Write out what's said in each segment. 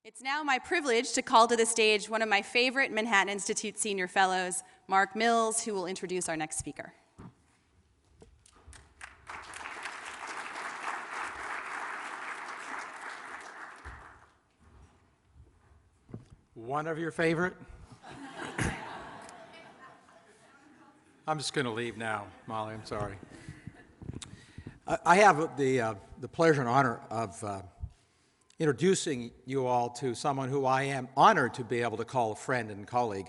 It's now my privilege to call to the stage one of my favorite Manhattan Institute Senior Fellows, Mark Mills, who will introduce our next speaker. One of your favorite? I'm just going to leave now, Molly. I'm sorry. I have the pleasure and honor of introducing you all to someone who I am honored to be able to call a friend and colleague.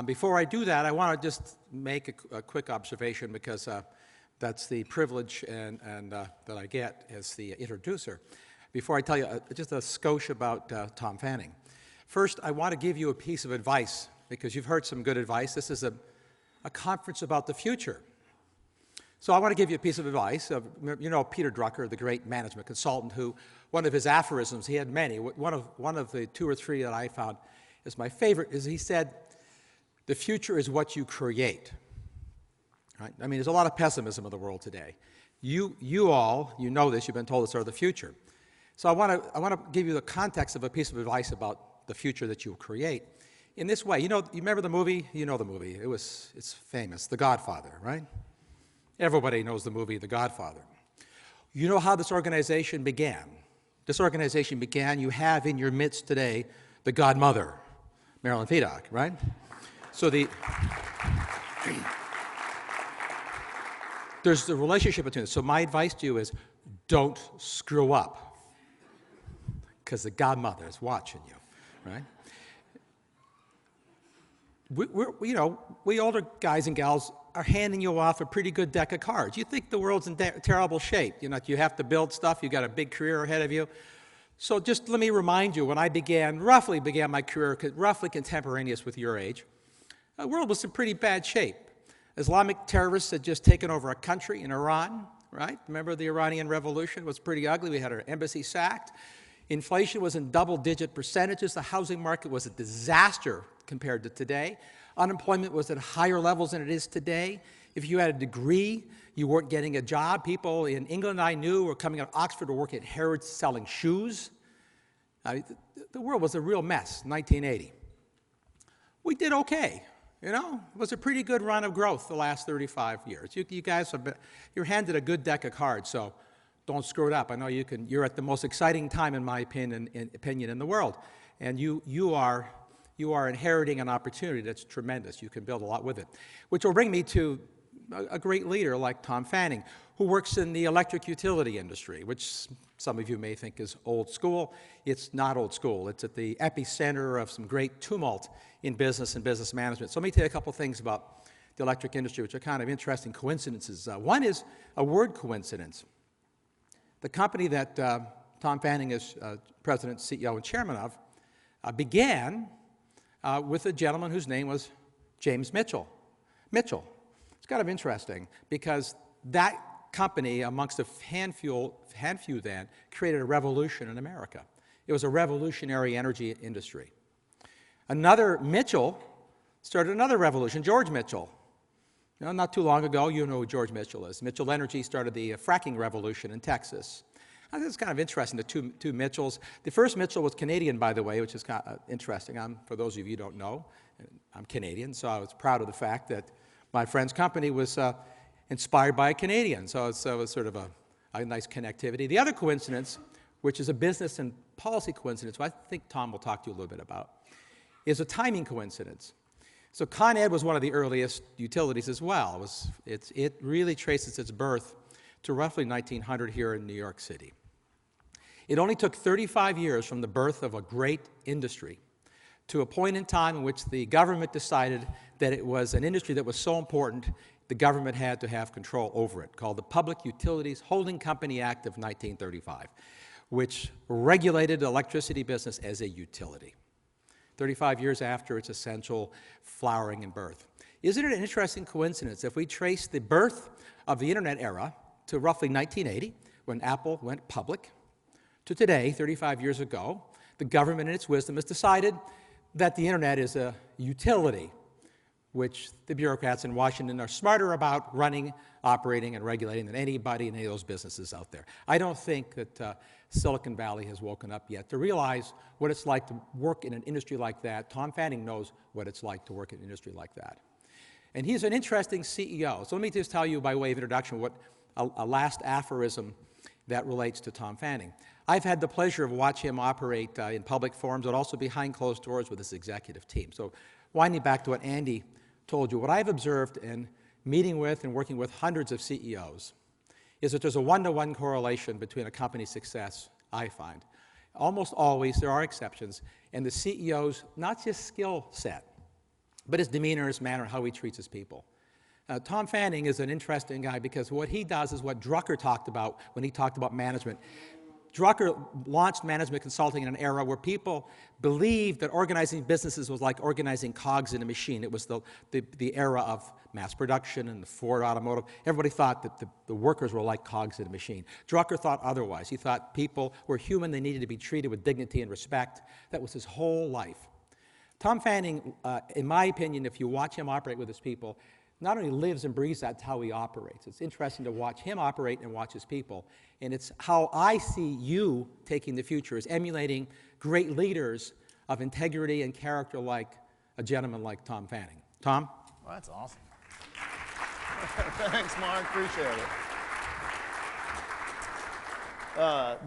Before I do that, I want to just make a quick observation because that's the privilege that I get as the introducer. Before I tell you just a skosh about Tom Fanning. First, I want to give you a piece of advice because you've heard some good advice. This is a conference about the future. So I want to give you a piece of advice. You know Peter Drucker, the great management consultant, who one of his aphorisms, he had many. One of the two or three that I found is my favorite is he said, "The future is what you create." Right? I mean, there's a lot of pessimism in the world today. You all, you know this. You've been told this are the future. So I want to give you the context of a piece of advice about the future that you'll create. In this way, you remember the movie? You know the movie. It's famous, The Godfather, right? Everybody knows the movie The Godfather. You know how this organization began? This organization began, you have in your midst today the Godmother, Marilyn Fedock, right? So there's the relationship between them. So my advice to you is don't screw up because the Godmother is watching you, right? We older guys and gals are handing you off a pretty good deck of cards. You think the world's in terrible shape. You have to build stuff. You've got a big career ahead of you. So just let me remind you, when I roughly began my career, roughly contemporaneous with your age, the world was in pretty bad shape. Islamic terrorists had just taken over a country in Iran, right? Remember the Iranian Revolution? It was pretty ugly. We had our embassy sacked. Inflation was in double-digit percentages. The housing market was a disaster compared to today. Unemployment was at higher levels than it is today. If you had a degree, you weren't getting a job. People in England I knew were coming out of Oxford to work at Harrods selling shoes. The world was a real mess in 1980. We did okay. It was a pretty good run of growth the last 35 years. You guys you're handed a good deck of cards, so don't screw it up. I know you're at the most exciting time, in my opinion, in the world, and you are inheriting an opportunity that's tremendous. You can build a lot with it, which will bring me to a great leader like Tom Fanning, who works in the electric utility industry, which some of you may think is old school. It's not old school. It's at the epicenter of some great tumult in business and business management. So let me tell you a couple things about the electric industry, which are kind of interesting coincidences. One is a word coincidence. The company that Tom Fanning is president, CEO, and chairman of began with a gentleman whose name was James Mitchell. It's kind of interesting because that company, amongst a handful then, created a revolution in America. It was a revolutionary energy industry. Another Mitchell started another revolution, George Mitchell. Not too long ago, you know who George Mitchell is. Mitchell Energy started the fracking revolution in Texas. I think it's kind of interesting, the two Mitchells. The first Mitchell was Canadian, by the way, which is kind of interesting. For those of you who don't know, I'm Canadian, so I was proud of the fact that my friend's company was inspired by a Canadian. So it was sort of a nice connectivity. The other coincidence, which is a business and policy coincidence, which I think Tom will talk to you a little bit about, is a timing coincidence. So Con Ed was one of the earliest utilities as well. It really traces its birth to roughly 1900 here in New York City. It only took 35 years from the birth of a great industry to a point in time in which the government decided that it was an industry that was so important, the government had to have control over it, called the Public Utilities Holding Company Act of 1935, which regulated the electricity business as a utility. 35 years after its essential flowering and birth. Isn't it an interesting coincidence if we trace the birth of the internet era to roughly 1980, when Apple went public, to today, 35 years ago, the government in its wisdom has decided that the internet is a utility. which the bureaucrats in Washington are smarter about running, operating, and regulating than anybody in any of those businesses out there. I don't think that Silicon Valley has woken up yet to realize what it's like to work in an industry like that. Tom Fanning knows what it's like to work in an industry like that. And he's an interesting CEO. So let me just tell you by way of introduction what a last aphorism that relates to Tom Fanning. I've had the pleasure of watching him operate in public forums, but also behind closed doors with his executive team. So winding back to what Andy told you, what I've observed in meeting with and working with hundreds of CEOs is that there's a one-to-one correlation between a company's success, I find. Almost always, there are exceptions, and the CEO's not just skill set, but his demeanor, his manner, how he treats his people. Tom Fanning is an interesting guy because what he does is what Drucker talked about when he talked about management. Drucker launched management consulting in an era where people believed that organizing businesses was like organizing cogs in a machine. It was the era of mass production and the Ford automotive. Everybody thought that the workers were like cogs in a machine. Drucker thought otherwise. He thought people were human. They needed to be treated with dignity and respect. That was his whole life. Tom Fanning, in my opinion, if you watch him operate with his people, not only lives and breathes that's how he operates. It's interesting to watch him operate and watch his people. And it's how I see you taking the future, is emulating great leaders of integrity and character like a gentleman like Tom Fanning. Tom? Well, that's awesome. Thanks, Mark. Appreciate it.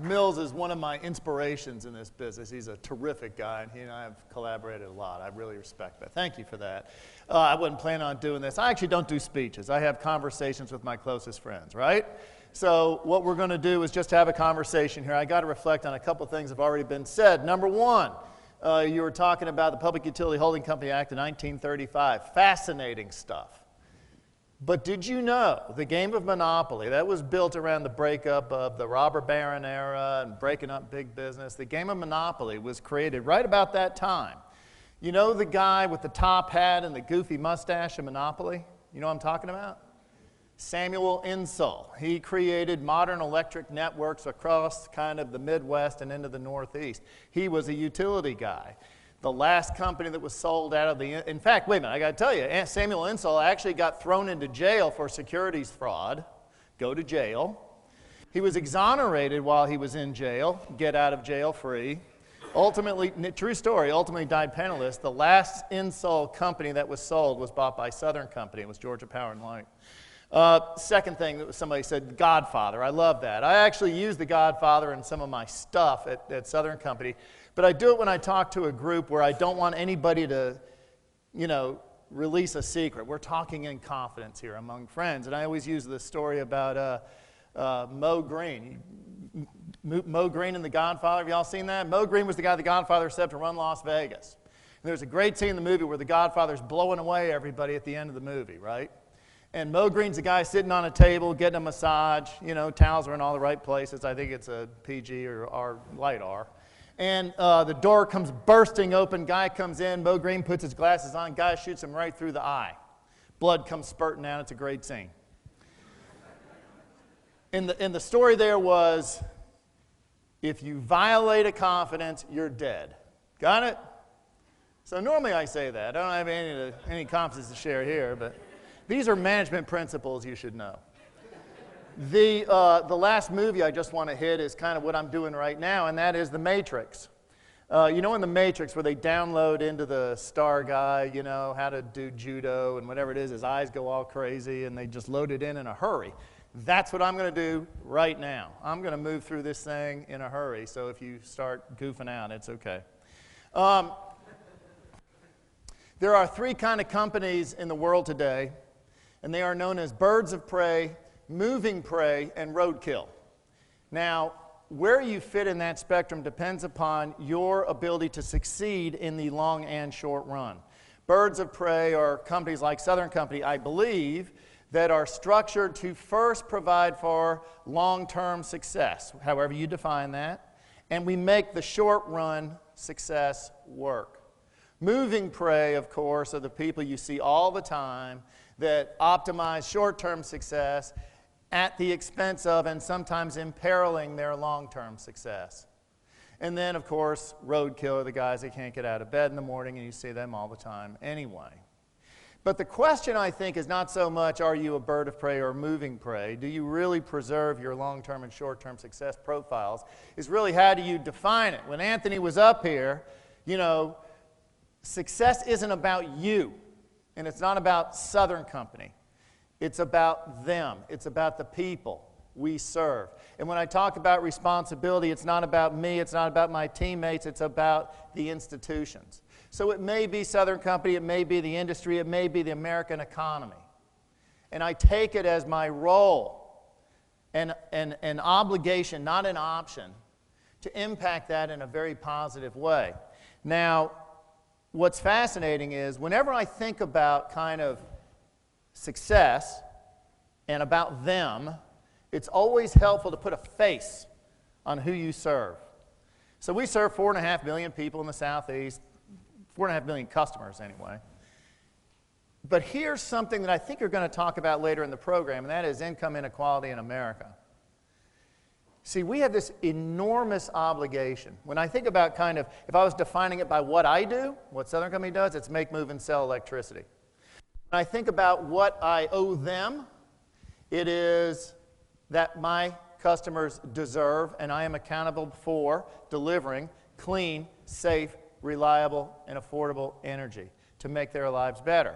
Mills is one of my inspirations in this business. He's a terrific guy, and he and I have collaborated a lot. I really respect that. Thank you for that. I wasn't planning on doing this. I actually don't do speeches. I have conversations with my closest friends, right? So what we're going to do is just have a conversation here. I got to reflect on a couple things that have already been said. Number one, you were talking about the Public Utility Holding Company Act of 1935. Fascinating stuff. But did you know the game of Monopoly, that was built around the breakup of the robber baron era and breaking up big business. The game of Monopoly was created right about that time. You know the guy with the top hat and the goofy mustache in Monopoly? You know what I'm talking about? Samuel Insull. He created modern electric networks across kind of the Midwest and into the Northeast. He was a utility guy. The last company that was sold out of the, in fact, wait a minute, I got to tell you, Samuel Insull actually got thrown into jail for securities fraud. Go to jail. He was exonerated while he was in jail, get out of jail free. Ultimately, true story, ultimately died penniless. The last Insull company that was sold was bought by Southern Company. It was Georgia Power and Light. Second thing that somebody said, Godfather. I love that. I actually use the Godfather in some of my stuff at Southern Company. But I do it when I talk to a group where I don't want anybody to, release a secret. We're talking in confidence here among friends. And I always use the story about Mo Green. Mo Green in The Godfather, have y'all seen that? Mo Green was the guy the Godfather set to run Las Vegas. And there's a great scene in the movie where the Godfather's blowing away everybody at the end of the movie, right? And Mo Green's the guy sitting on a table, getting a massage. Towels are in all the right places. I think it's a PG or R, light R. And the door comes bursting open. Guy comes in. Mo Green puts his glasses on. Guy shoots him right through the eye. Blood comes spurting out. It's a great scene. And the story there was, if you violate a confidence, you're dead. Got it? So normally I say that. I don't have any confidence to share here, but these are management principles you should know. The last movie I just want to hit is kind of what I'm doing right now, and that is The Matrix. In The Matrix where they download into the star guy, how to do judo and whatever it is, his eyes go all crazy, and they just load it in a hurry. That's what I'm going to do right now. I'm going to move through this thing in a hurry, so if you start goofing out, it's okay. There are three kind of companies in the world today, and they are known as birds of prey, moving prey, and roadkill. Now, where you fit in that spectrum depends upon your ability to succeed in the long and short run. Birds of prey are companies like Southern Company, I believe, that are structured to first provide for long-term success, however you define that, and we make the short-run success work. Moving prey, of course, are the people you see all the time that optimize short-term success at the expense of and sometimes imperiling their long-term success. And then, of course, roadkill are the guys that can't get out of bed in the morning, and you see them all the time anyway. But the question, I think, is not so much, are you a bird of prey or a moving prey? Do you really preserve your long-term and short-term success profiles? Is really, how do you define it? When Anthony was up here, you know, success isn't about you, and it's not about Southern Company. It's about them. It's about the people we serve. And when I talk about responsibility, it's not about me, it's not about my teammates, it's about the institutions. So it may be Southern Company, it may be the industry, it may be the American economy. And I take it as my role and an obligation, not an option, to impact that in a very positive way. Now, what's fascinating is whenever I think about kind of success and about them, it's always helpful to put a face on who you serve. So we serve 4.5 million people in the Southeast, 4.5 million customers anyway. But here's something that I think you're going to talk about later in the program, and that is income inequality in America. See, we have this enormous obligation. When I think about kind of, if I was defining it by what I do, what Southern Company does, it's make, move, and sell electricity. When I think about what I owe them, it is that my customers deserve, and I am accountable for delivering clean, safe, reliable, and affordable energy to make their lives better.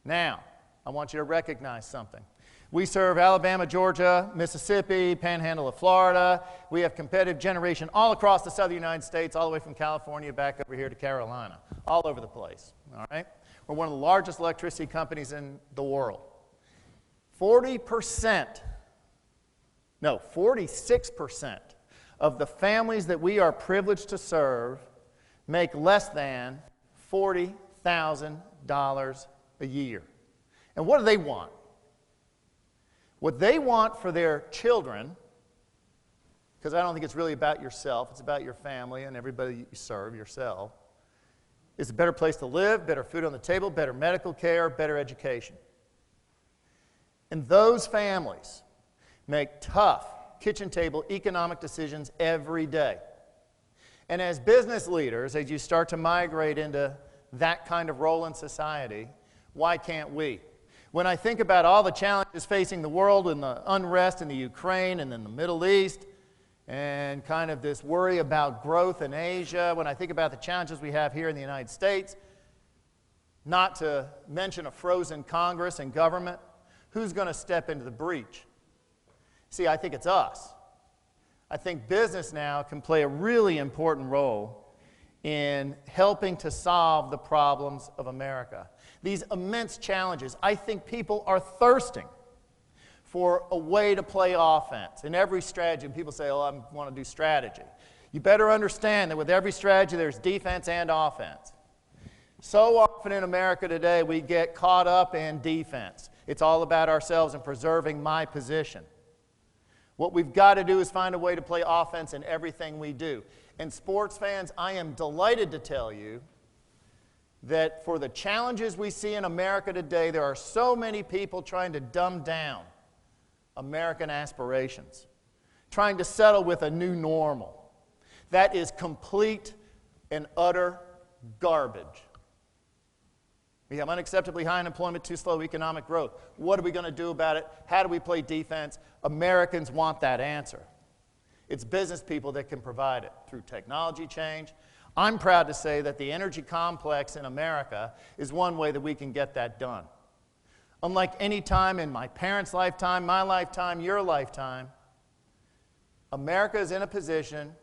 Now, I want you to recognize something. We serve Alabama, Georgia, Mississippi, Panhandle of Florida. We have competitive generation all across the southern United States, all the way from California back over here to Carolina, all over the place, all right? We're one of the largest electricity companies in the world. 46% of the families that we are privileged to serve make less than $40,000 a year. And what do they want? What they want for their children, because I don't think it's really about yourself, it's about your family and everybody you serve, yourself, is a better place to live, better food on the table, better medical care, better education. And those families make tough, kitchen table economic decisions every day. And as business leaders, as you start to migrate into that kind of role in society, why can't we? When I think about all the challenges facing the world and the unrest in the Ukraine and in the Middle East, and kind of this worry about growth in Asia, when I think about the challenges we have here in the United States, not to mention a frozen Congress and government, who's going to step into the breach? See, I think it's us. I think business now can play a really important role in helping to solve the problems of America. These immense challenges, I think people are thirsting for a way to play offense. In every strategy, and people say, oh, I want to do strategy. You better understand that with every strategy, there's defense and offense. So often in America today, we get caught up in defense. It's all about ourselves and preserving my position. What we've got to do is find a way to play offense in everything we do. And sports fans, I am delighted to tell you that for the challenges we see in America today, there are so many people trying to dumb down American aspirations, trying to settle with a new normal. That is complete and utter garbage. We have unacceptably high unemployment, too slow economic growth. What are we going to do about it? How do we play defense? Americans want that answer. It's business people that can provide it through technology change. I'm proud to say that the energy complex in America is one way that we can get that done. Unlike any time in my parents' lifetime, my lifetime, your lifetime, America is in a position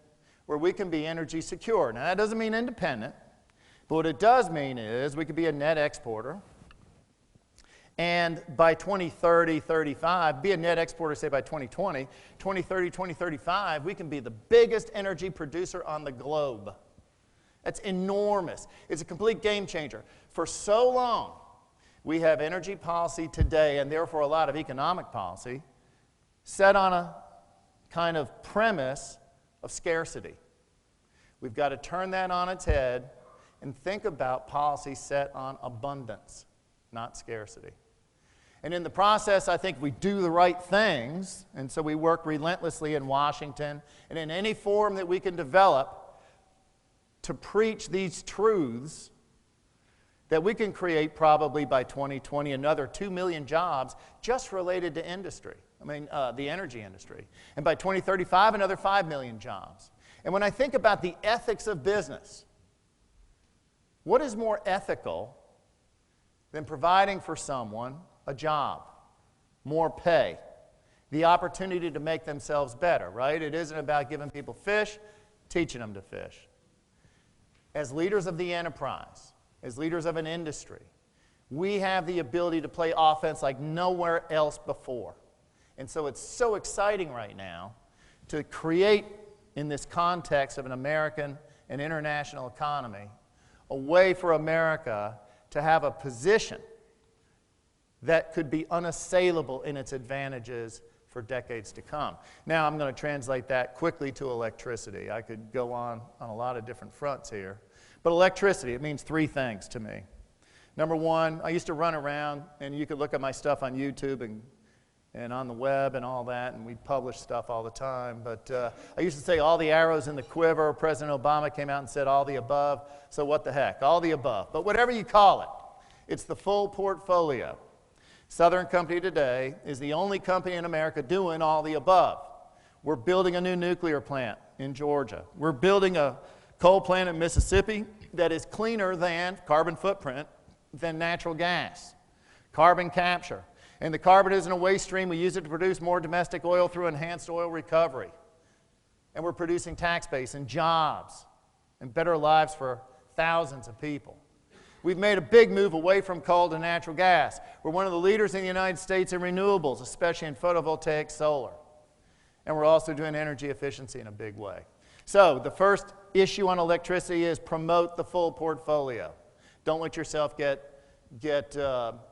where we can be energy secure. Now, that doesn't mean independent, but what it does mean is we could be a net exporter. And by 2030, 35, be a net exporter, say by 2020, 2030, 2035, we can be the biggest energy producer on the globe. That's enormous. It's a complete game changer. For so long, we have energy policy today, and therefore a lot of economic policy, set on a kind of premise of scarcity. We've got to turn that on its head and think about policy set on abundance, not scarcity. And in the process, I think we do the right things, and so we work relentlessly in Washington and in any forum that we can develop to preach these truths that we can create probably by 2020 another 2 million jobs just related to industry. The energy industry. And by 2035, another 5 million jobs. And when I think about the ethics of business, what is more ethical than providing for someone a job, more pay, the opportunity to make themselves better, right? It isn't about giving people fish, teaching them to fish. As leaders of the enterprise, as leaders of an industry, we have the ability to play offense like nowhere else before. And so it's so exciting right now to create, in this context of an American and international economy, a way for America to have a position that could be unassailable in its advantages for decades to come. Now I'm going to translate that quickly to electricity. I could go on a lot of different fronts here. But electricity, it means three things to me. Number one, I used to run around, and you could look at my stuff on YouTube and on the web and all that, and we publish stuff all the time. But I used to say all the arrows in the quiver. President Obama came out and said all the above. So what the heck? All the above. But whatever you call it, it's the full portfolio. Southern Company today is the only company in America doing all the above. We're building a new nuclear plant in Georgia. We're building a coal plant in Mississippi that is cleaner than carbon footprint than natural gas. Carbon capture. And the carbon isn't a waste stream. We use it to produce more domestic oil through enhanced oil recovery. And we're producing tax base and jobs and better lives for thousands of people. We've made a big move away from coal to natural gas. We're one of the leaders in the United States in renewables, especially in photovoltaic solar. And we're also doing energy efficiency in a big way. So the first issue on electricity is promote the full portfolio. Don't let yourself get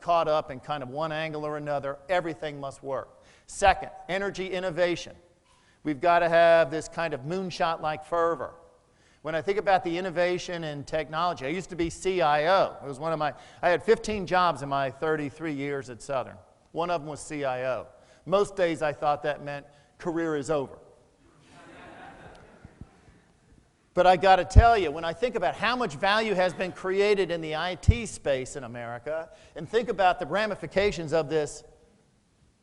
caught up in kind of one angle or another. Everything must work. Second, energy innovation. We've got to have this kind of moonshot-like fervor. When I think about the innovation in technology, I used to be CIO. It was I had 15 jobs in my 33 years at Southern. One of them was CIO. Most days I thought that meant career is over. But I got to tell you, when I think about how much value has been created in the IT space in America, and think about the ramifications of this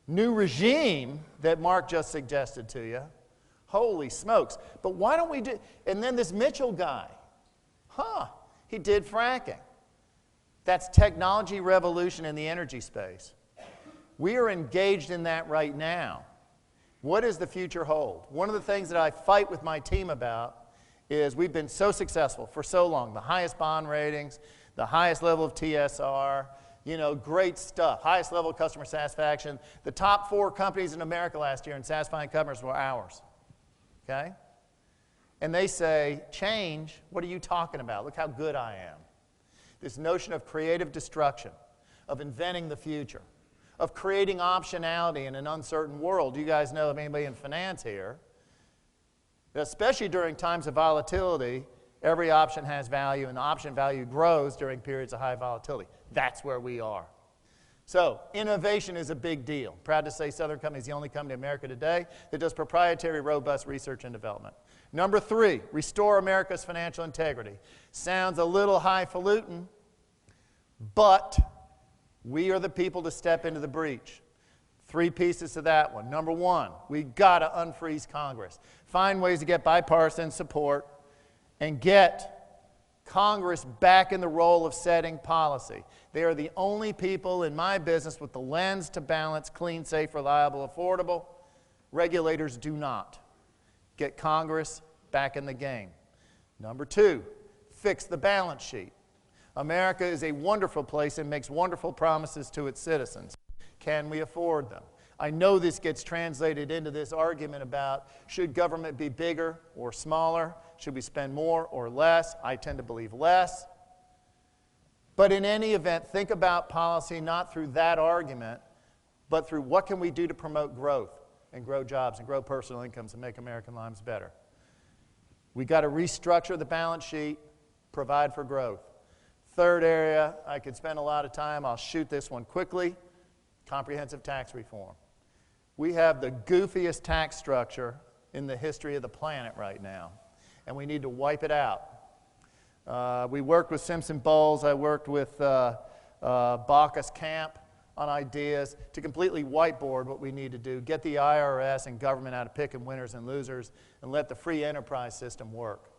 new regime that Mark just suggested to you, holy smokes. But why don't we do, and then this Mitchell guy, he did fracking. That's technology revolution in the energy space. We are engaged in that right now. What does the future hold? One of the things that I fight with my team about is we've been so successful for so long. The highest bond ratings, the highest level of TSR, great stuff. Highest level of customer satisfaction. The top 4 companies in America last year in satisfying customers were ours. Okay? And they say, change, what are you talking about? Look how good I am. This notion of creative destruction, of inventing the future, of creating optionality in an uncertain world. You guys know of anybody in finance here? Especially during times of volatility, every option has value, and the option value grows during periods of high volatility. That's where we are. So, innovation is a big deal. Proud to say Southern Company is the only company in America today that does proprietary, robust research and development. Number 3, restore America's financial integrity. Sounds a little highfalutin, but we are the people to step into the breach. 3 pieces to that one. Number 1, we've got to unfreeze Congress. Find ways to get bipartisan support and get Congress back in the role of setting policy. They are the only people in my business with the lens to balance clean, safe, reliable, affordable. Regulators do not. Get Congress back in the game. Number 2, fix the balance sheet. America is a wonderful place and makes wonderful promises to its citizens. Can we afford them? I know this gets translated into this argument about should government be bigger or smaller? Should we spend more or less? I tend to believe less. But in any event, think about policy not through that argument, but through what can we do to promote growth and grow jobs and grow personal incomes and make American lives better. We've got to restructure the balance sheet, provide for growth. Third area, I could spend a lot of time. I'll shoot this one quickly. Comprehensive tax reform. We have the goofiest tax structure in the history of the planet right now, and we need to wipe it out. We worked with Simpson Bowles. I worked with Bacchus Camp on ideas to completely whiteboard what we need to do, get the IRS and government out of picking winners and losers, and let the free enterprise system work.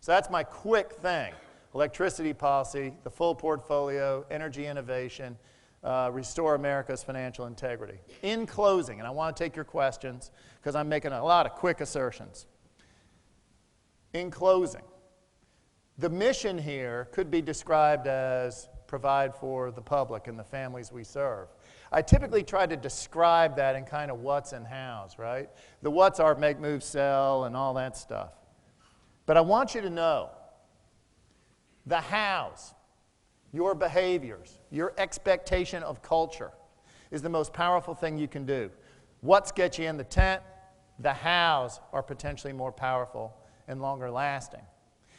So that's my quick thing. Electricity policy, the full portfolio, energy innovation, restore America's financial integrity. In closing, and I want to take your questions because I'm making a lot of quick assertions. In closing, the mission here could be described as provide for the public and the families we serve. I typically try to describe that in kind of what's and how's, right? The what's are make, move, sell, and all that stuff. But I want you to know the how's, your behaviors, your expectation of culture is the most powerful thing you can do. What's get you in the tent, the how's are potentially more powerful and longer lasting.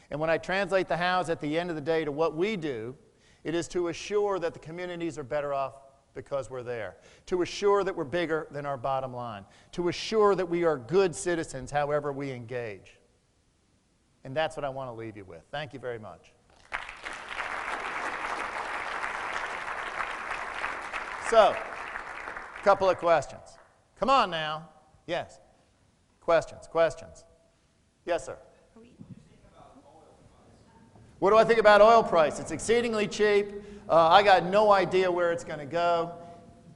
And when I translate the how's at the end of the day to what we do, it is to assure that the communities are better off because we're there, to assure that we're bigger than our bottom line, to assure that we are good citizens however we engage. And that's what I want to leave you with. Thank you very much. So, a couple of questions. Come on now. Yes. Questions, questions. Yes, sir. What do I think about oil price? It's exceedingly cheap. I got no idea where it's going to go.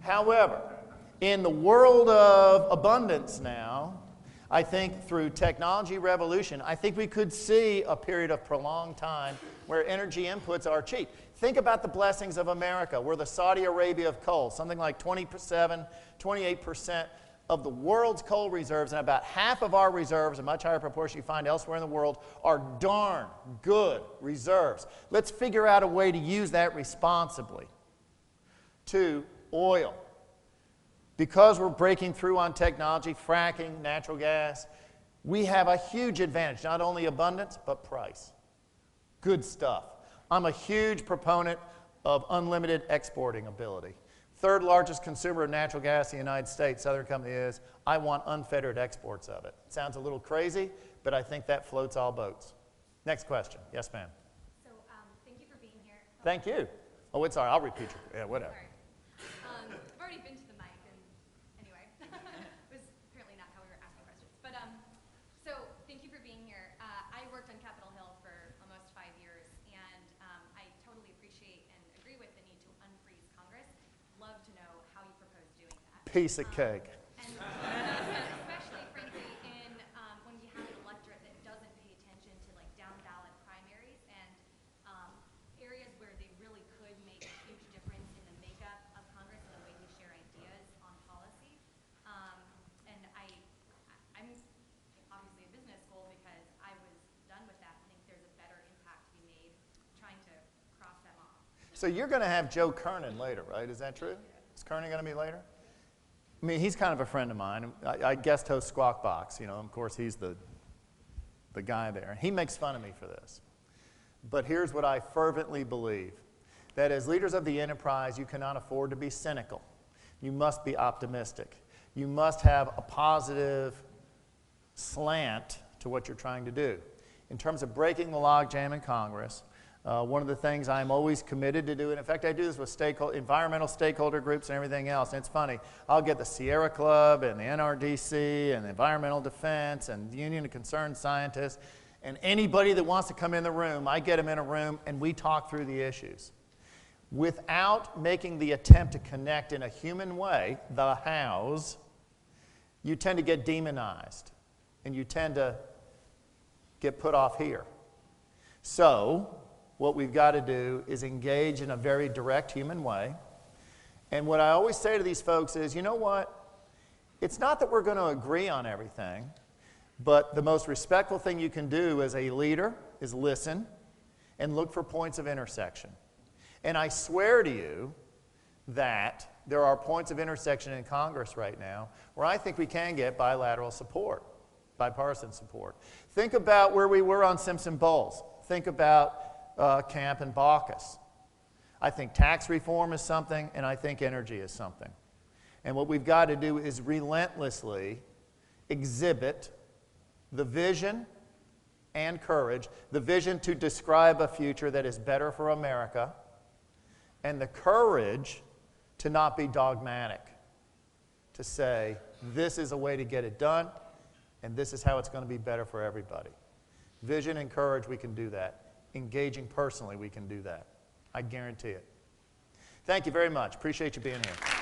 However, in the world of abundance now, I think through technology revolution, I think we could see a period of prolonged time where energy inputs are cheap. Think about the blessings of America. We're the Saudi Arabia of coal, something like 27, 28% of the world's coal reserves, and about half of our reserves, a much higher proportion you find elsewhere in the world, are darn good reserves. Let's figure out a way to use that responsibly. 2, oil. Because we're breaking through on technology, fracking, natural gas, we have a huge advantage, not only abundance, but price. Good stuff. I'm a huge proponent of unlimited exporting ability. 3rd largest consumer of natural gas in the United States, Southern Company is. I want unfettered exports of it. Sounds a little crazy, but I think that floats all boats. Next question. Yes, ma'am. So thank you for being here. Thank you. Oh, it's all right. I'll repeat you. Yeah, whatever. Sorry. I've already been to the mic, and anyway, it was apparently not how we were asking questions. But so thank you for being here. I worked on Capitol Hill for almost 5 years, and I totally appreciate and agree with the need to unfreeze Congress. Love to know how you propose doing that. Piece of cake. And especially, frankly, in when you have an electorate that doesn't pay attention to like down ballot primaries and areas where they really could make a huge difference in the makeup of Congress and the way we share ideas on policy. And I'm obviously a business school because I was done with that. I think there's a better impact to be made trying to cross them off. So you're going to have Joe Kernan later, right? Is that true? Is Kernan going to be later? I mean, he's kind of a friend of mine. I guest host Squawk Box. You know, of course, he's the guy there. He makes fun of me for this. But here's what I fervently believe, that as leaders of the enterprise, you cannot afford to be cynical. You must be optimistic. You must have a positive slant to what you're trying to do. In terms of breaking the logjam in Congress, one of the things I'm always committed to do, and in fact I do this with environmental stakeholder groups and everything else, and it's funny, I'll get the Sierra Club and the NRDC and the Environmental Defense and the Union of Concerned Scientists, and anybody that wants to come in the room, I get them in a room and we talk through the issues. Without making the attempt to connect in a human way, the hows, you tend to get demonized and you tend to get put off here. So, what we've got to do is engage in a very direct human way. And what I always say to these folks is, you know what? It's not that we're going to agree on everything, but the most respectful thing you can do as a leader is listen and look for points of intersection. And I swear to you that there are points of intersection in Congress right now where I think we can get bilateral support, bipartisan support. Think about where we were on Simpson Bowles. Think about Camp and Bacchus. I think tax reform is something, and I think energy is something. And what we've got to do is relentlessly exhibit the vision and courage. The vision to describe a future that is better for America, and the courage to not be dogmatic, to say, this is a way to get it done, and this is how it's going to be better for everybody. Vision and courage, we can do that. Engaging personally, we can do that. I guarantee it. Thank you very much. Appreciate you being here.